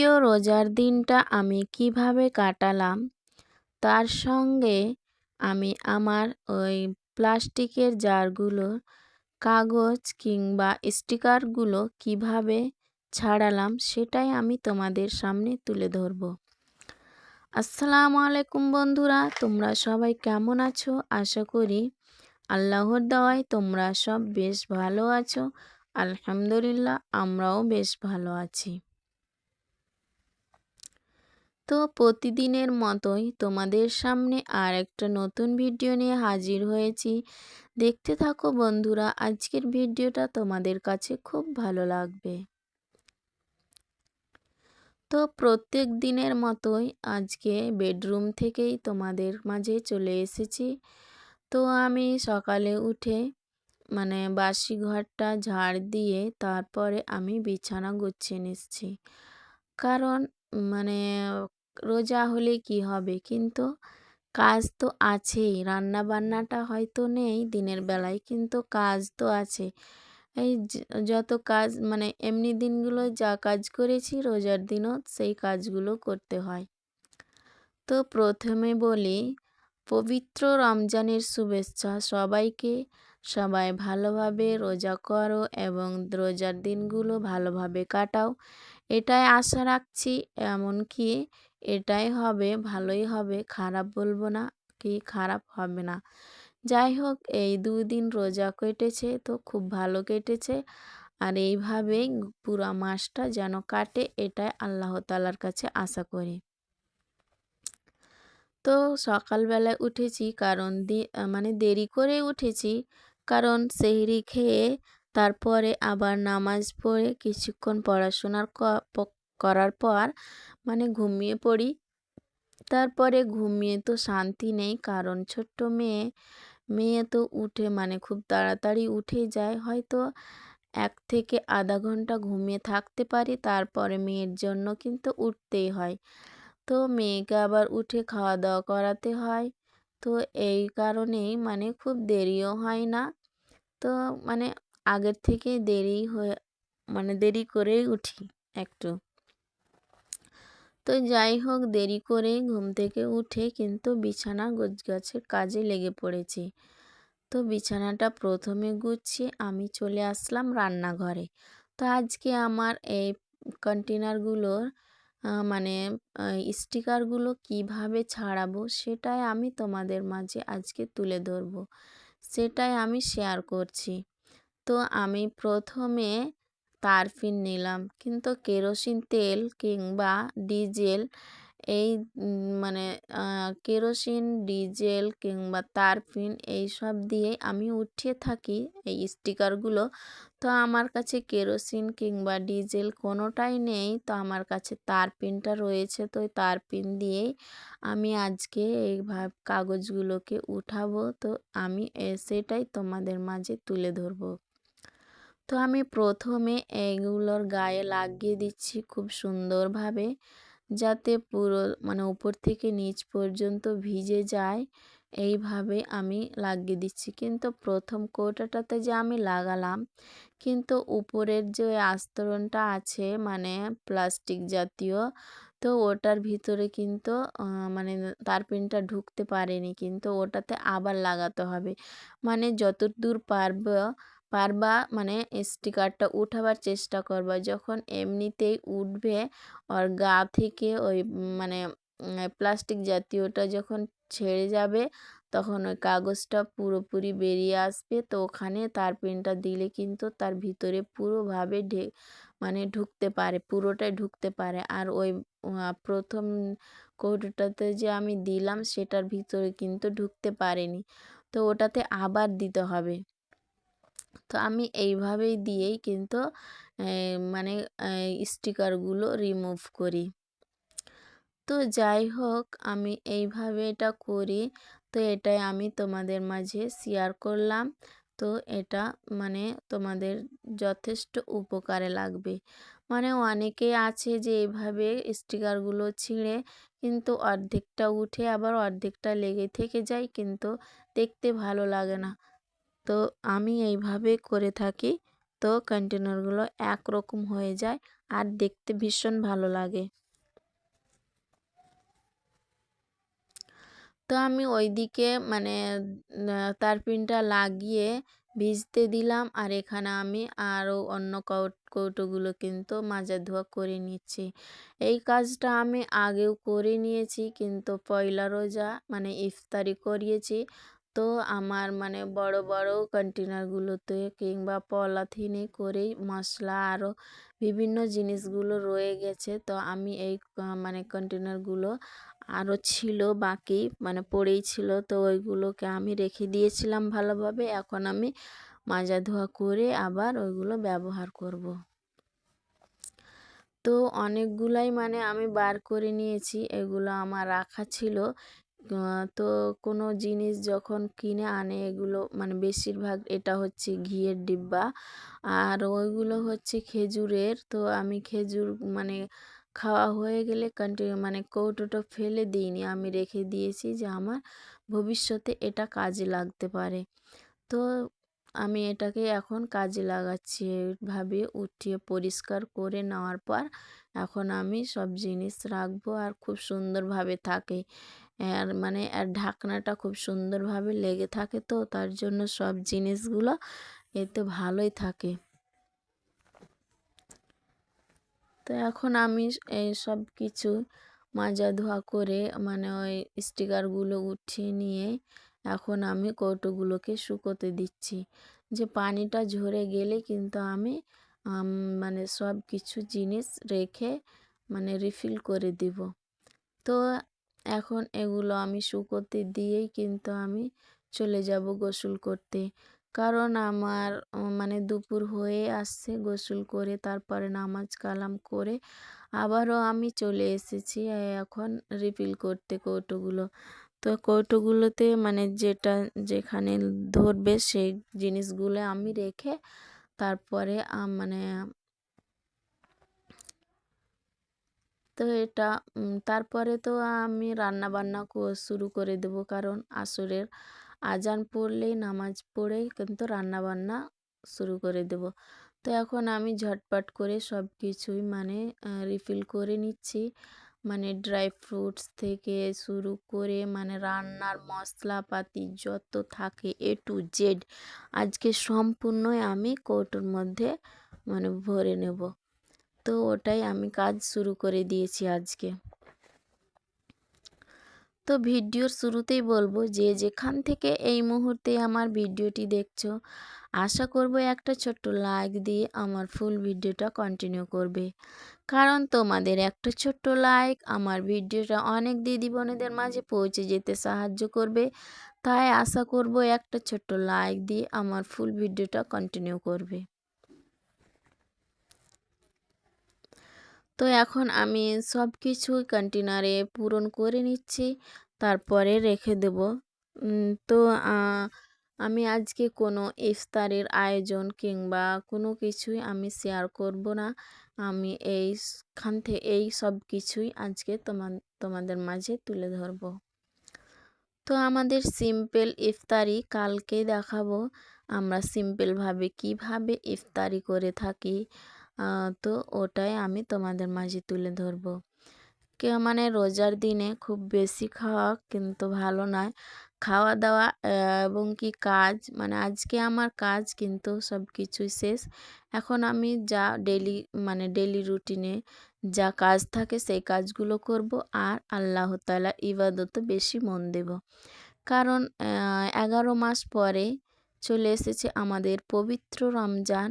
দ্বিতীয় রোজার দিনটা আমি কিভাবে কাটালাম, তার সঙ্গে আমি আমার ওই প্লাস্টিকের জারগুলো কাগজ কিংবা স্টিকারগুলো কিভাবে ছাড়ালাম সেটাই আমি তোমাদের সামনে তুলে ধরব। আসসালামু আলাইকুম বন্ধুরা, তোমরা সবাই কেমন আছো? আশা করি আল্লাহর দয়ায় তোমরা সব বেশ ভালো আছো। আলহামদুলিল্লাহ, আমরাও বেশ ভালো আছি। তো প্রতিদিনের মতোই তোমাদের সামনে আর একটা নতুন ভিডিও নিয়ে হাজির হয়েছি। দেখতে থাকো বন্ধুরা, আজকের ভিডিওটা তোমাদের কাছে খুব ভালো লাগবে। তো প্রত্যেক দিনের মতোই আজকে বেডরুম থেকেই তোমাদের মাঝে চলে এসেছি। তো আমি সকালে উঠে বাসি ঘরটা ঝাড় দিয়ে তারপরে আমি বিছানা গুছিয়ে নিচ্ছি। কারণ মানে রোজা হলে কি হবে, কিন্তু কাজ তো আছেই। রান্না বান্নাটা হয়তো নেই দিনের বেলায়, কিন্তু কাজ তো আছে। এই যত কাজ এমনি দিনগুলো যা কাজ করেছি রোজার দিনও সেই কাজগুলো করতে হয়। তো প্রথমে বলি, পবিত্র রমজানের শুভেচ্ছা সবাইকে। সবাই ভালোভাবে রোজা করো এবং রোজার দিনগুলো ভালোভাবে কাটাও, এটাই আশা রাখছি। এমনকি এটাই হবে, ভালোই হবে, খারাপ বলবো না, কি খারাপ হবে না। যাই হোক, এই 2 দিন রোজা কেটেছে তো খুব ভালো কেটেছে। আর এইভাবেই পুরা মাসটা যেন কাটে, এটাই আল্লাহ তাআলার কাছে আশা করি। তো সকালবেলায় উঠেছি, কারণ দেরি করে উঠেছি, কারণ সেহরি খেয়ে তারপরে আবার নামাজ পড়ে কিছুক্ষণ পড়াশোনার করার পর ঘুমিয়ে পড়ি। তারপরে ঘুমিয়ে তো শান্তি নেই, কারণ ছোট্ট মেয়ে তো উঠে খুব তাড়াতাড়ি উঠে যায়। হয়তো 1 থেকে আধা ঘন্টা ঘুমিয়ে থাকতে পারি, তারপরে মেয়ের জন্য কিন্তু উঠতেই হয়। তো মেয়েকে আবার উঠে খাওয়া দাওয়া করাতে হয়। তো এই কারণেই খুব দেরিও হয় না। তো আগের থেকে দেরি হয়ে দেরি করেই উঠি একটু। তো যাই হোক, দেরি করে ঘুম থেকে উঠে কিন্তু বিছানা গোছগাছের কাজে লেগে পড়েছি। তো বিছানাটা প্রথমে গুছিয়ে আমি চলে আসলাম রান্নাঘরে। তো আজকে আমার এই কন্টেনারগুলোর স্টিকারগুলো কিভাবে ছাড়াবো সেটাই আমি তোমাদের মাঝে আজকে তুলে ধরবো, সেটাই আমি শেয়ার করছি। তো আমি প্রথমে তারফিন নিলাম, কিন্তু কেরোসিন তেল কিংবা ডিজেল এই কেরোসিন, ডিজেল কিংবা তারফিন এইসব দিয়ে আমি উঠিয়ে থাকি এই স্টিকারগুলো। তো আমার কাছে কেরোসিন কিংবা ডিজেল কোনোটাই নেই, তো আমার কাছে তারপিনটা রয়েছে। তো তারপিন দিয়েই আমি আজকে এইভাবে কাগজগুলোকে উঠাবো। তো আমি সেটাই তোমাদের মাঝে তুলে ধরবো। তো আমি প্রথমে এগুলোর গায়ে লাগিয়ে দিচ্ছি খুব সুন্দরভাবে, যাতে পুরো উপর থেকে নিচ পর্যন্ত ভিজে যায়। এইভাবে আমি লাগিয়ে দিচ্ছি, কিন্তু প্রথম কৌটাটাতে যে আমি লাগালাম, কিন্তু উপরের যে আস্তরণটা আছে প্লাস্টিক জাতীয়, তো ওটার ভিতরে কিন্তু তারপিনটা ঢুকতে পারেনি, কিন্তু ওটাতে আবার লাগাতে হবে। যতদূর পারবা স্টিকারটা উঠাবার চেষ্টা করবা। যখন এমনিতেই উঠবে, ওর গা থেকে ওই প্লাস্টিক জাতীয়টা যখন ছেড়ে যাবে, তখন ওই কাগজটা পুরোপুরি বেরিয়ে আসবে। তো ওখানে তারপিনটা দিলে কিন্তু তার ভিতরে পুরোভাবে ঢুকতে পারে, পুরোটাই ঢুকতে পারে। আর ওই প্রথম কৌটোটাতে যে আমি দিলাম সেটার ভিতরে কিন্তু ঢুকতে পারেনি, তো ওটাতে আবার দিতে হবে। তো আমি এইভাবেই দিয়েই কিন্তু স্টিকারগুলো রিমুভ করি। তো যাই হোক, আমি এইভাবে এটা করি। তো এটাই আমি তোমাদের মাঝে শেয়ার করলাম। তো এটা তোমাদের যথেষ্ট উপকারে লাগবে। অনেকে আছে যে এইভাবে স্টিকারগুলো ছিঁড়ে কিন্তু অর্ধেকটা উঠে আবার অর্ধেকটা লেগে থেকে যায়, কিন্তু দেখতে ভালো লাগে না। তো আমি এইভাবে করে থাকি, তো কন্টেনারগুলো একরকম হয়ে যায় আর দেখতে ভীষণ ভালো লাগে। তো আমি ওইদিকে মানে তারপিনটা লাগিয়ে ভিজতে দিলাম, আর এখানে আমি আরও অন্য কৌটোগুলো কিন্তু মাজা ধোয়া করে নিচ্ছি। এই কাজটা আমি আগেও করে নিয়েছি, কিন্তু পয়লা রোজা মানে ইফতারি করিয়েছি। তো আমার মানে বড় বড় কন্টেনারগুলোতে কিংবা পলিথিনে করেই মশলা আরও বিভিন্ন জিনিসগুলো রয়ে গেছে। তো আমি এই মানে কন্টেনারগুলো আরও ছিল বাকি, মানে পড়েই ছিল, তো ওইগুলোকে আমি রেখে দিয়েছিলাম ভালোভাবে। এখন আমি মাজা ধোয়া করে আবার ওইগুলো ব্যবহার করব। তো অনেকগুলাই মানে আমি বার করে নিয়েছি, এগুলো আমার রাখা ছিল। তো কোনো জিনিস যখন কিনে আনে এগুলো মানে বেশিরভাগ এটা হচ্ছে ঘিয়ের ডিব্বা, আর ওইগুলো হচ্ছে খেজুরের। তো আমি খেজুর মানে খাওয়া হয়ে গেলে মানে কৌটোটা ফেলে দিইনি, আমি রেখে দিয়েছি যে আমার ভবিষ্যতে এটা কাজে লাগতে পারে। তো আমি এটাকে এখন কাজে লাগাচ্ছি। এইভাবে উঠিয়ে পরিষ্কার করে নেওয়ার পর এখন আমি সব জিনিস রাখবো, আর খুব সুন্দরভাবে থাকে। আর মানে আর ঢাকনাটা খুব সুন্দরভাবে লেগে থাকে, তো তার জন্য সব জিনিসগুলো এতে ভালোই থাকে। তো এখন আমি এই সব কিছু মাজা ধোয়া করে মানে ওই স্টিকারগুলো উঠিয়ে নিয়ে এখন আমি কৌটোগুলোকে শুকোতে দিচ্ছি, যে পানিটা ঝরে গেলে কিন্তু আমি মানে সব কিছু জিনিস রেখে মানে রিফিল করে দিব। তো এখন এগুলো আমি শুকোতে দিয়েই কিন্তু আমি চলে যাব গোসল করতে। কারণ আমার মানে দুপুর হয়ে আসছে, গোসল করে তারপরে নামাজ কালাম করে আবারও আমি চলে এসেছি এখন রিফিল করতে কৌটোগুলো। তো কৌটোগুলোতে মানে যেটা যেখানে ধরবে সেই জিনিসগুলো আমি রেখে তারপরে মানে তো এটা তারপরে তো আমি রান্না বান্না শুরু করে দেব, কারণ আসরের আজান পড়লেই নামাজ পড়েই কিন্তু রান্না বান্না শুরু করে দেব। তো এখন আমি ঝটপট করে সব কিছুই মানে রিফিল করে নিচ্ছি, মানে ড্রাই ফ্রুটস থেকে শুরু করে মানে রান্নার মশলাপাতি যত থাকে A to Z আজকে সম্পূর্ণই আমি কৌটোর মধ্যে মানে ভরে নেব। তো ওটাই আমি কাজ শুরু করে দিয়েছি আজকে। তো ভিডিওর শুরুতেই বলবো, যে যেখান থেকে এই মুহূর্তে আমার ভিডিওটি দেখছো, আশা করব একটা ছোট্ট লাইক দিয়ে আমার ফুল ভিডিওটা কন্টিনিউ করবে। কারণ তোমাদের একটা ছোট্ট লাইক আমার ভিডিওটা অনেক দিদি বোনেদের মাঝে পৌঁছে যেতে সাহায্য করবে। তাই আশা করব একটা ছোট্ট লাইক দিয়ে আমার ফুল ভিডিওটা কন্টিনিউ করবে। তো এখন আমি সব কিছুই কন্টেনারে পূরণ করে নিচ্ছি, তারপরে রেখে দেব। তো আমি আজকে কোনো ইফতারের আয়োজন কিংবা কোনো কিছুই আমি শেয়ার করব না। আমি এইখান থেকে এই সব কিছুই আজকে তোমাদের মাঝে তুলে ধরব। তো আমাদের সিম্পল ইফতারি কালকে দেখাবো, আমরা সিম্পলভাবে কিভাবে ইফতারি করে থাকি। তো ওটাই আমি তোমাদের মাঝে তুলে ধরবো। মানে রোজার দিনে খুব বেশি খাওয়া কিন্তু ভালো নয়। খাওয়া দাওয়া এবং কি কাজ, মানে আজকে আমার কাজ কিন্তু সব কিছুই শেষ। এখন আমি যা ডেলি রুটিনে যা কাজ থাকে সেই কাজগুলো করব, আর আল্লাহ তাআলার ইবাদতে বেশি মন দেব। কারণ 11 মাস পরে চলে এসেছে আমাদের পবিত্র রমজান,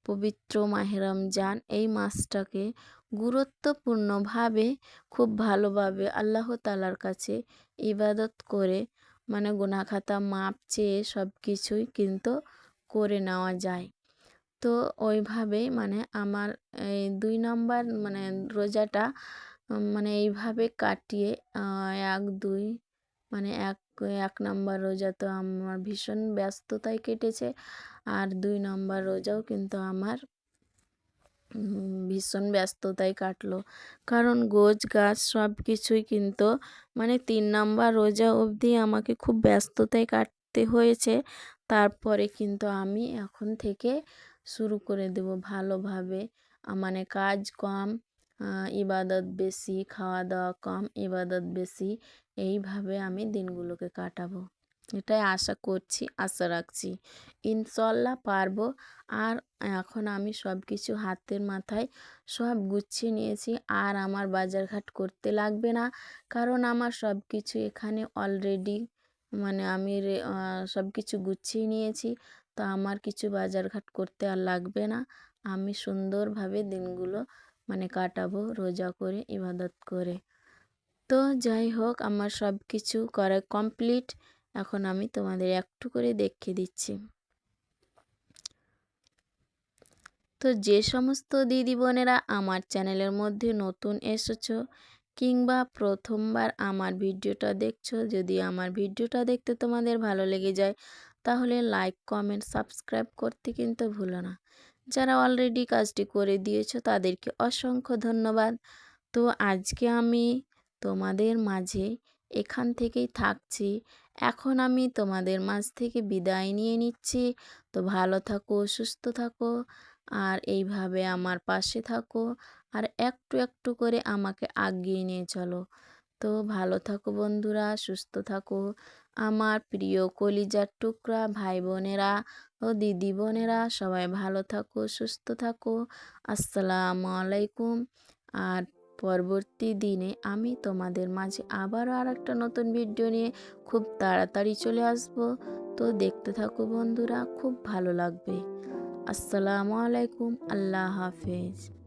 পবিত্র মাহে রমজান। এই মাসটাকে গুরুত্বপূর্ণভাবে খুব ভালোভাবে আল্লাহ তাআলার কাছে ইবাদত করে মানে গুনাহ খাতা মাপ চেয়ে সব কিছুই কিন্তু করে নেওয়া যায়। তো ওইভাবেই মানে আমার এই 2 নম্বর মানে রোজাটা মানে এইভাবে কাটিয়ে 1-2 মানে 1 নম্বর রোজা তো আমার ভীষণ ব্যস্ততায় কেটেছে, আর 2 নম্বর রোজাও কিন্তু আমার ভীষণ ব্যস্ততায় কাটলো। কারণ গোছ গাছ সব কিছুই কিন্তু মানে 3 নম্বর রোজা অবধি আমাকে খুব ব্যস্ততায় কাটতে হয়েছে। তারপরে কিন্তু আমি এখন থেকে শুরু করে দেব ভালোভাবে। মানে কাজ কম, ইবাদত বেশি, খাওয়া দাওয়া কম, ইবাদত বেশি, এইভাবে আমি দিনগুলোকে কাটাবো। এটাই আশা করছি, আশা রাখছি ইনশাল্লাহ পারবো। আর এখন আমি সব কিছু হাতের মাথায় সব গুছিয়ে নিয়েছি, আর আমার বাজারঘাট করতে লাগবে না, কারণ আমার সব কিছু এখানে অলরেডি মানে আমি সব কিছু গুছিয়ে নিয়েছি। তো আমার কিছু বাজারঘাট করতে আর লাগবে না, আমি সুন্দরভাবে দিনগুলো মানে কাটাবো রোজা করে, ইবাদত করে। তো যাই হোক, আমার সব কিছু করা কমপ্লিট। এখন আমি তোমাদের একটু করে দেখিয়ে দিচ্ছি। তো যে সমস্ত দিদি বোনেরা আমার চ্যানেলের মধ্যে নতুন এসেছো কিংবা প্রথমবার আমার ভিডিওটা দেখছো, যদি আমার ভিডিওটা দেখতে তোমাদের ভালো লেগে যায় তাহলে লাইক, কমেন্ট, সাবস্ক্রাইব করতে কিন্তু ভুলো না। যারা অলরেডি কাজটি করে দিয়েছো তাদেরকে অসংখ্য ধন্যবাদ। তো আজকে আমি তোমাদের মাঝে এখান থেকেই থাকছি। এখন আমি তোমাদের মাঝ থেকে বিদায় নিয়ে নিচ্ছি। তো ভালো থাকো, সুস্থ থাকো, আর এইভাবে আমার পাশে থাকো, আর একটু একটু করে আমাকে আগিয়ে নিয়ে চলো। তো ভালো থাকো বন্ধুরা, সুস্থ থাকো আমার প্রিয় কলিজার টুকরা ভাই বোনেরা ও দিদি বোনেরা, সবাই ভালো থাকো, সুস্থ থাকো। আসসালামু আলাইকুম। আর পরবর্তী দিনে আমি তোমাদের মাঝে আবারও আরেকটা নতুন ভিডিও নিয়ে খুব তাড়াতাড়ি চলে আসব। তো দেখতে থাকো বন্ধুরা, খুব ভালো লাগবে। আসসালামু আলাইকুম, আল্লাহ হাফেজ।